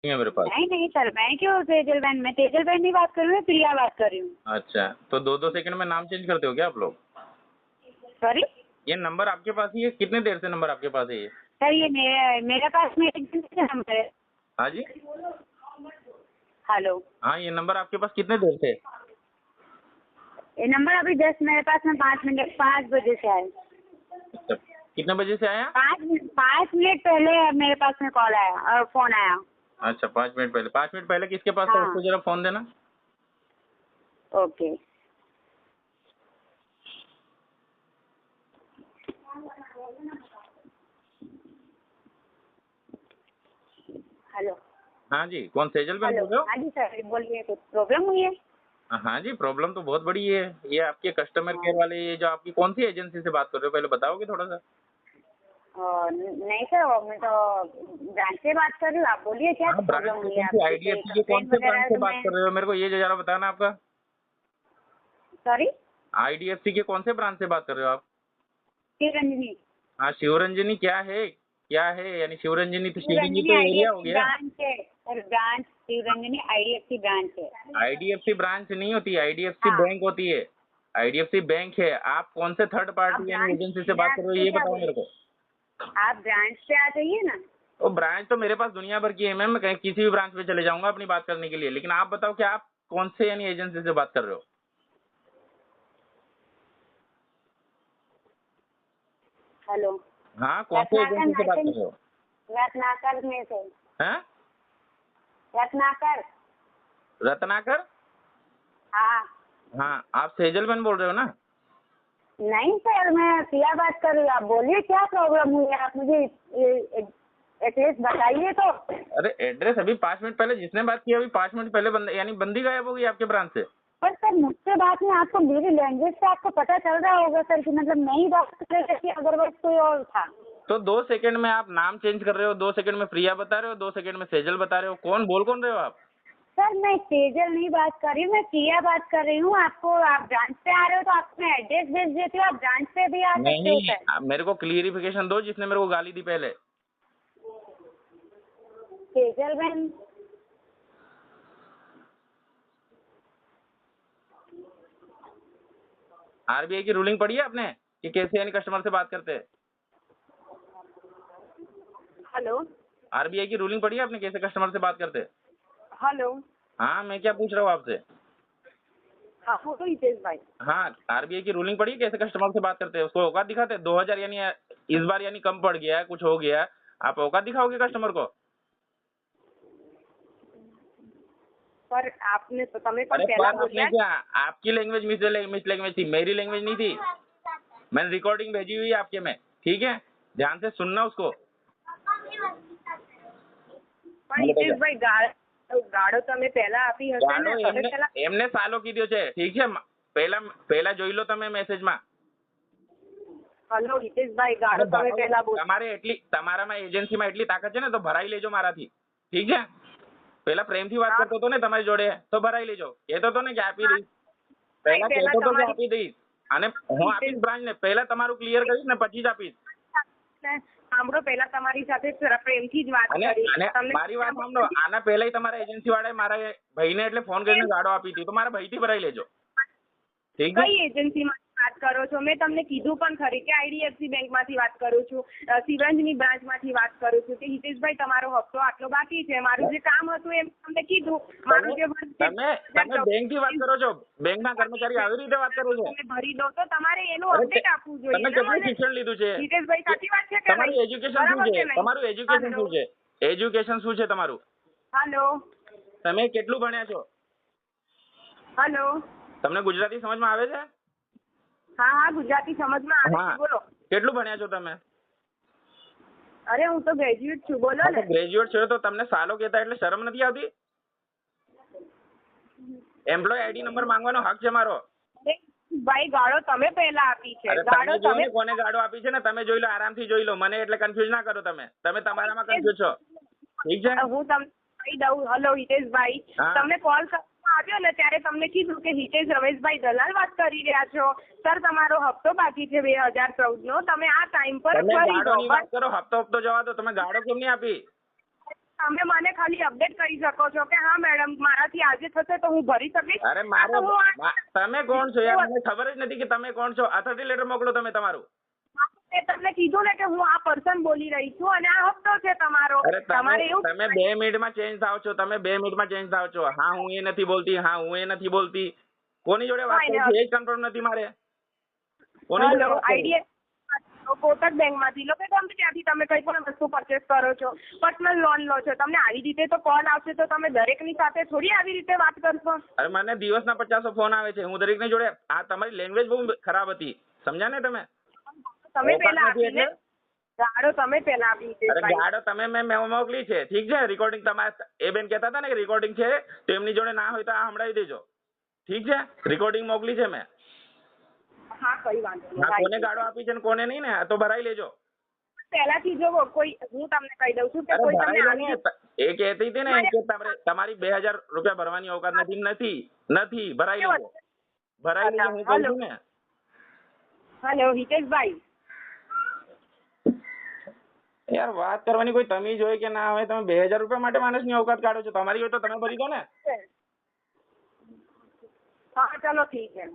है मेरे पास। नहीं नहीं सर, मैं क्यों तेजल बहन, मैं तेजल बहन नहीं बात कर रही हूँ, मैं प्रिया बात कर रही हूँ। अच्छा, तो 2-2 सेकंड में नाम चेंज करते हो क्या आप लोग? सॉरी ये नंबर आपके पास ही है? कितने देर से नंबर आपके पास है ये? सर, ये मेरे पास में एक दिन से नंबर है। हाँ जी। हेलो, हाँ, ये नंबर आपके पास कितने देर से? ये नंबर अभी जस्ट मेरे पास में 5 बजे से आया। अच्छा, कितने बजे से आया? 5 मिनट पहले मेरे पास में कॉल आया और फोन आया। अच्छा, 5 मिनट पहले। 5 मिनट पहले किसके पास था हाँ, उसको जरा फोन देना। ओके। हेलो। हाँ जी, कौन सेजल बहन हेलो, बोल रहे हो? हाँ जी सर, बोलिए, कुछ प्रॉब्लम हुई है? हाँ जी, प्रॉब्लम तो बहुत बड़ी है। ये आपके कस्टमर हाँ। केयर वाले, ये जो आपकी कौन सी एजेंसी से बात कर रहे हो, पहले बताओगे थोड़ा सा? नहीं सर, मैं तो ब्रांच से बात कर रही हूँ, आप बोलिए क्या हाँ, प्रॉब्लम ब्रांच से हुई है कौन सी? आपकी, कोई आईडीएफसी के कौन कंप्लेन से ब्रांच वगैरह से तो बात मैं। कर रहे हो? मेरे को ये जरा बताना आपका। सॉरी, आईडीएफसी के कौन से ब्रांच से बात कर रहे हो आप? शिवरंजनी। हाँ, शिवरंजनी क्या है? क्या है यानी शिवरंजनी? तो शिवरंजनी शिवरंजनी तो एरिया हो आईडीएफसी गया। ब्रांच है sir, branch Shivranjani IDFC branch है। आईडीएफसी ब्रांच नहीं होती, आईडीएफसी हाँ, बैंक होती है। आईडीएफसी बैंक है। आप कौन से थर्ड आप पार्टी यानी ब्रांच एजेंसी से बात ब्रांच कर रहे हो, से ये क्या बताओ मेरे बोले, को। आप ब्रांच पे आ जाइए ना। वो ब्रांच तो मेरे पास दुनिया भर की है मैम, मैं कहीं किसी भी ब्रांच पे चले जाऊंगा अपनी बात करने के लिए, लेकिन आप बताओ कि आप कौन से यानी एजेंसी से बात कर रहे हो? हेलो, हाँ, कौन से रत्नाकर एजेंसी से बात कर नर्सिंग, रहे हो? रत्नाकर में से। हैं? रत्नाकर। रत्नाकर? हाँ। हाँ, आप सेजल बहन बोल रहे हो ना? नहीं सर, मैं प्रिया बात कर रही हूँ, आप बोलिए क्या प्रॉब्लम हुई है, आप मुझे एड्रेस बताइए तो। अरे एड्रेस अभी 5 मिनट पहले जिसने बात की, अभी 5 मिनट पहले बंद यानी बंदी गायब हो गई आपके ब्रांच से। पर सर मुझसे बात नहीं, आपको मेरी लैंग्वेज से आपको पता चल रहा होगा सर कि मतलब मैं ही बात कर रही थी, अदरवाइज कोई और था। तो 2 सेकंड में आप नाम चेंज कर रहे हो, 2 सेकंड में प्रिया बता रहे हो, 2 सेकंड में सेजल बता रहे हो। कौन रहे हो आप? सर मैं तेजल नहीं बात कर रही हूँ, मैं प्रिया बात कर रही हूँ। आपको, आप ब्रांच पे आ रहे हो तो आपको मैं एड्रेस भेज देती हूँ, आप ब्रांच पे भी आ सकते हो नहीं, सर। आप मेरे को क्लियरिफिकेशन दो जिसने मेरे को गाली दी पहले। तेजल बहन। आरबीआई की रूलिंग पढ़ी है आपने कि कैसे यानी कस्टमर से बात करते हैं? हेलो। आरबीआई की रूलिंग पढ़ी है आपने कैसे कस्टमर से बात करते हैं? हेलो। हाँ, मैं क्या पूछ रहा हूँ आपसे? हाँ फोटो हितेश भाई। हाँ, आरबीआई की रूलिंग पढ़ी है कैसे कस्टमर से बात करते हैं? उसको औकात दिखाते हैं? 2000 यानी इस बार यानी कम पड़ गया है, कुछ हो गया है, आप औकात दिखाओगे कस्टमर को? पर आपने तो तमें अरे पहला पर आपने क्या, आपकी लैंग्वेज मिस लैंग्वेज थी, मेरी लैंग्वेज नहीं थी। मैंने रिकॉर्डिंग भेजी हुई है आपके में, ठीक है? ध्यान से सुनना उसको। પણ હિતેશભાઈ ગાળો તમે પહેલા આપી હશે ગાળો ને, તમે એમને પહેલા. એમને સાલો કીધો છે, ઠીક છે? પહેલા જોઈ લો તમે મેસેજમાં. હલો હિતેશભાઈ, ગાળો તમે પહેલા બોલો. તમારે એટલી, તમારામાં એજન્સીમાં એટલી તાકાત છે ને તો ભરાઈ લેજો મારાથી, ઠીક છે? પેલા પ્રેમથી વાત કરતો હતો ને તમારી જોડે, તો ભરાઈ લેજો. કહેતો હતો ને કે આપી દઈશ, પહેલા કહેતો હતો કે આપી દઈશ, અને હું આપીશ બ્રાન્ચ ને, પહેલા તમારું ક્લિયર કરીશ ને પછી જ આપીશ. સાંભળો, પહેલા તમારી સાથે પ્રેમથી જ વાત કરી. અને મારી વાત સાંભળો, આના પહેલા તમારા એજન્સી વાળાએ મારા ભાઈને એટલે ફોન કરીને ગાળો આપી હતી, તો મારા ભાઈથી ભરાઈ લેજો, ઠીક છે? કઈ એજન્સીમાં વાત કરો છો? મેં તમને કીધું પણ ખરી કે આઈડીએફસી બેંકમાંથી વાત કરું છું, શિવરંજની બ્રાન્ચમાંથી વાત કરું છું કે હિતેશભાઈ તમારો હપ્તો આટલો બાકી છે. મારું જે કામ હતું એમ તમને કીધું. મારું જે તમે બેંકથી વાત કરો છો? બેંકના કર્મચારી આવી રીતે વાત કરે છે? તમે ભરી દો તો તમારે એનું અપડેટ આપવું જોઈએ. તમે કેટલું શિક્ષણ લીધું છે? હિતેશભાઈ સાચી વાત છે કે તમારું એજ્યુકેશન શું છે? તમારું એજ્યુકેશન શું છે? એજ્યુકેશન શું છે તમારું? હલો. તમે કેટલું ભણ્યા છો? હલો. તમને ગુજરાતી સમજમાં આવે છે? હા હા, ગુજરાતી સમજમાં આવે છે, બોલો. કેટલું ભણ્યા છો તમે? અરે હું તો ગ્રેજ્યુએટ છું, બોલો ને. ગ્રેજ્યુએટ છો તો તમને સાલો કહેતા એટલે શરમ નથી આવતી? એમ્પ્લોય આઈડી નંબર માંગવાનો હક છે મારો. ભાઈ ગાળો તમે પહેલા આપી છે. ગાળો તમે કોને ગાળો આપી છે ને તમે જોઈ લો, આરામથી જોઈ લો, મને એટલે કન્ફ્યુઝ ના કરો. તમે તમારામાં કન્ફ્યુઝ છો, ઠીક છે? હું તમને કહી દઉં. હલો હિતેશભાઈ, તમને કોલ આવ્યો ને ત્યારે તમને કીધું કે હિતેશ રમેશભાઈ દલાલ વાત કરી રહ્યા છો. સર તમારો હપ્તો બાકી છે 2014 નો, તમે આ ટાઈમ પર ભરી દો. વાત કરો, હપ્તો જવા દો, તમે ગાળો કેમ નહીં આપી? તમે મને ખાલી અપડેટ શકો છો કે હા મેડમ મારાથી આજે થશે તો હું ભરી શકીશ. અરે આ તો હું તમે કોણ છો યાર? મને ખબર જ નથી કે તમે કોણ છો. અથોરિટી લેટર મોકલો તમે તમારું. મેં તમને કીધું ને કે હું આ પર્સન બોલી રહી છું અને આ હપ્તો છે તમારો. અરે તમારે એવું તમે 2 મિનિટમાં ચેન્જ થાવ છો. તમે 2 મિનિટમાં ચેન્જ થાવ છો. હા હું એ નથી બોલતી, હા હું એ નથી બોલતી. કોની જોડે વાત કરું છું એ જ કન્ફર્મ નથી મારે. કોની જોડે વાત કરું? આઈડીએફસી કોટક બેંકમાંથી લો કે ગમે ત્યાંથી તમે કઈ પણ વસ્તુ પરચેસ કરો છો, પર્સનલ લોન લો છો, તમને આવી રીતે તો કોલ આવશે તો તમે દરેકની સાથે થોડી આવી રીતે વાત કરશો. અરે મને દિવસના 50 ફોન આવે છે. હું દરેકની જોડે આ તમારી લેંગ્વેજ બહુ ખરાબ હતી. સમજ્યા ને તમે? તમે ઓકાત પહેલા નથી આપીને ગાળો તમે પહેલા આપી છે. અરે ગાડો તમે મેં મોકલી છે. ઠીક છે. રેકોર્ડિંગ તમારે એ બેન કહેતા હતા ને કે રેકોર્ડિંગ છે તો એમની જોડે ના હોય તો આ સંભળાવી દેજો. ઠીક છે. રેકોર્ડિંગ મોકલી છે મેં. હા કઈ વાંધો હા કોને નહીં. ગાડો આપી છે ને કોને નહીં ને તો ભરાઈ લેજો. પહેલાથી જો કોઈ હું તમને કહી દઉં છું કે અરે કોઈ તમને ભરાઈ લો આવી ને. એ કહેતી હતી ને કે તમારી 2000 રૂપિયા ભરવાની ઓકાત નથી ભરાઈ લેજો. ભરાઈ લેજો હું કહું છું ને. હેલો હિતેશભાઈ. યાર વાત કરવાની કોઈ તમીજ હોય કે ના હોય? તમે 2000 રૂપિયા માટે માણસની ઓકાત કાઢો છો. તમારી હોય તો તમે ભરી દો ને. હા ચલો ઠીક છે.